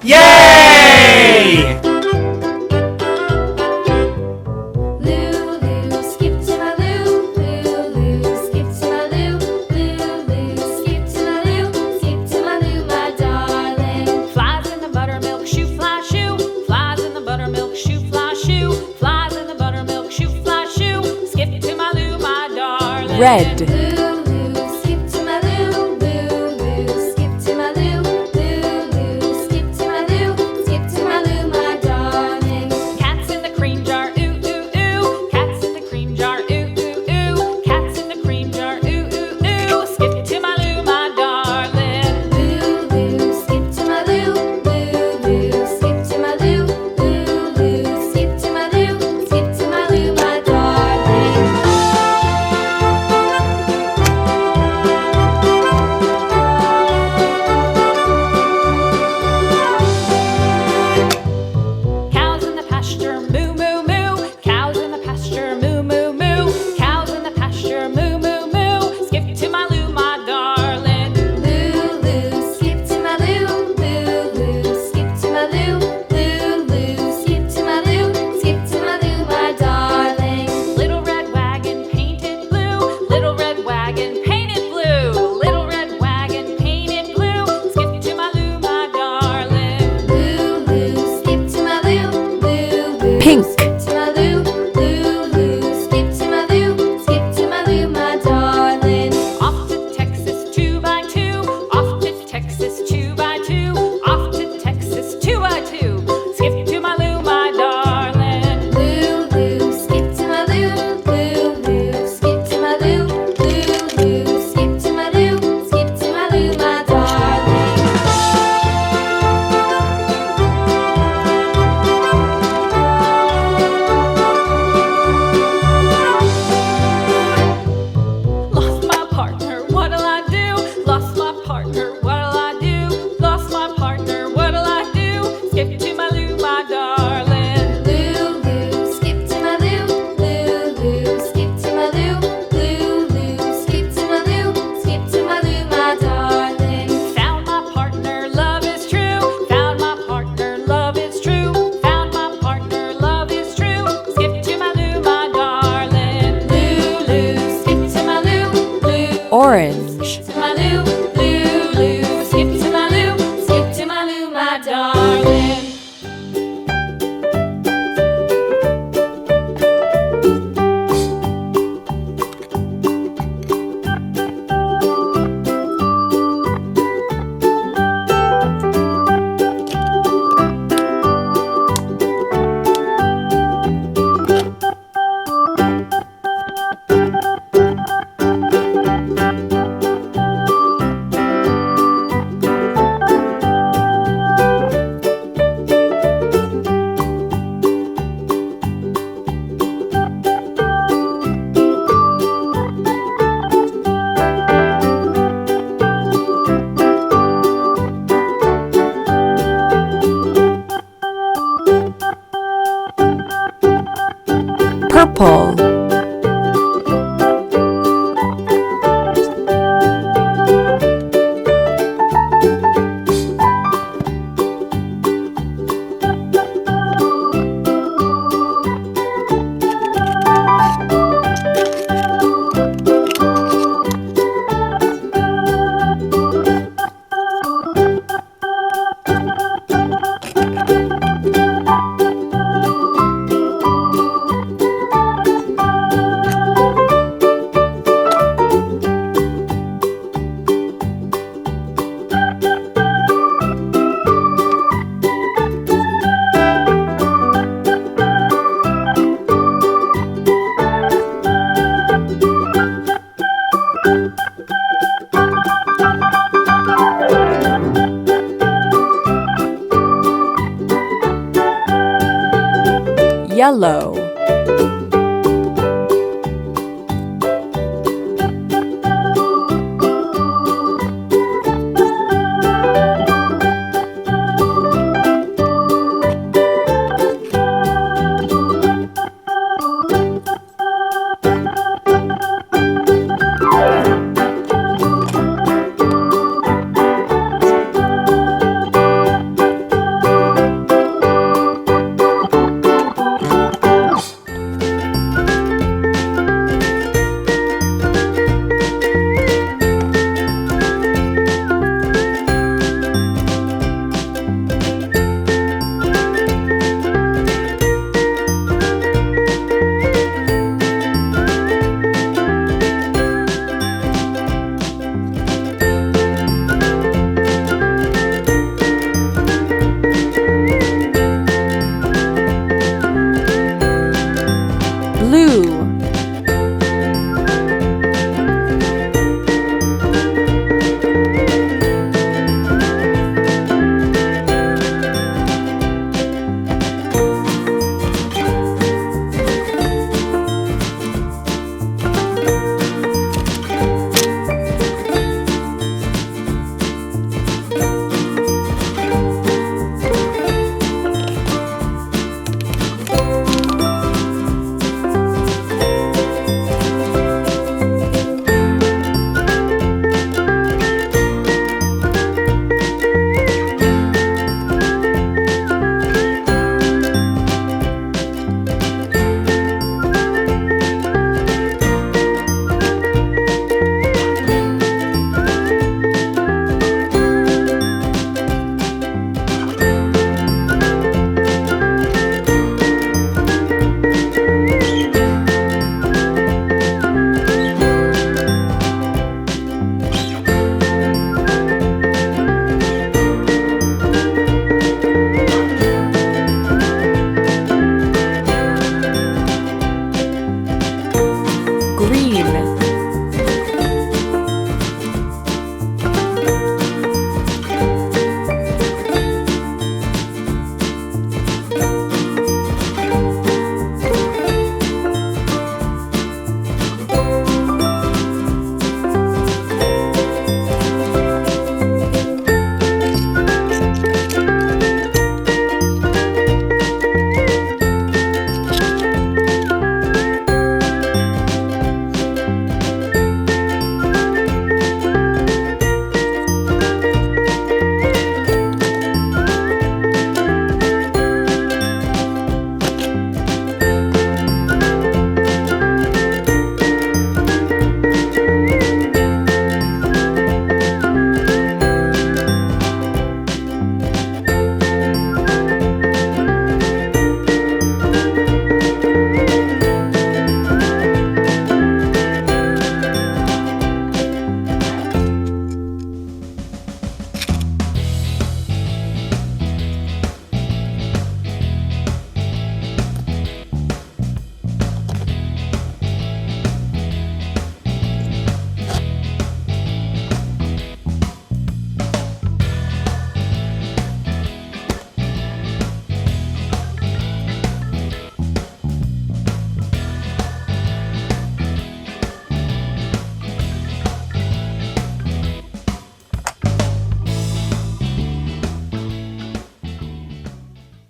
Yay! Lulu, skip to my loo. Lulu, skip to my loo. Lulu, skip to my loo. Skip to my loo, my darling. Flies in the buttermilk shoe, fly shoe. Flies in the buttermilk shoe, fly shoe. Flies in the buttermilk shoe, fly shoe. Skip to my loo, my darling. Red. Lulu, skip to my loo. Lulu, skip to my loo. Lulu, skip to my loo. Skip to my loo, my darling. Cats in the cream jar, ooh, ooh, ooh. Cats in the cream jar, ooh, ooh, ooh. Cats in the cream jar, ooh, ooh, ooh. Skip to my loo, my darling. Lulu, skip to my loo. Lulu, skip to my loo. Lulu, skip to my loo. Skip to my loo, my darling. Cows in the pasture, moo, moo, moo. Cows in the pasture, moo, moo, moo. Cows in the pasture, moo, moo, moo. Skip to my loo, my darling. Lulu, skip to my loo. Lulu, skip to my loo. Lulu, skip to my loo. Skip to my loo, my darling. Little red wagon painted blue. Little red wagon painted blue. Little red wagon painted blue. Skip to my loo, my darling. Lulu, skip to my loo. Lulu, Pink. skip to my loo. Lulu, skip to my loo. Skip to my loo, my darling. Off to Texas 2x2. Off to Texas 2x2. Off to Texas 2x2. Skip to my loo, my darling. Lulu, skip to my loo. Lulu, skip to my loo. Lulu, skip to my loo. Skip to my loo, my darling. Lost my partner, what'll I do? Lost my partner, what'll I do? Lost my partner, what'll I do? Skip to my loo, my darling. Lulu, skip to my loo. Lulu, skip to my loo. Lulu, skip to my loo. Skip to my loo, my darling. Found my partner, love is true. Found my partner, love is true. Found my partner, love is true. Skip to my loo, my darling. Lulu, skip to my loo. Lulu, Orange. to my loo. Lulu, skip to my loo. Skip to my loo, my darling. Purple. Yellow.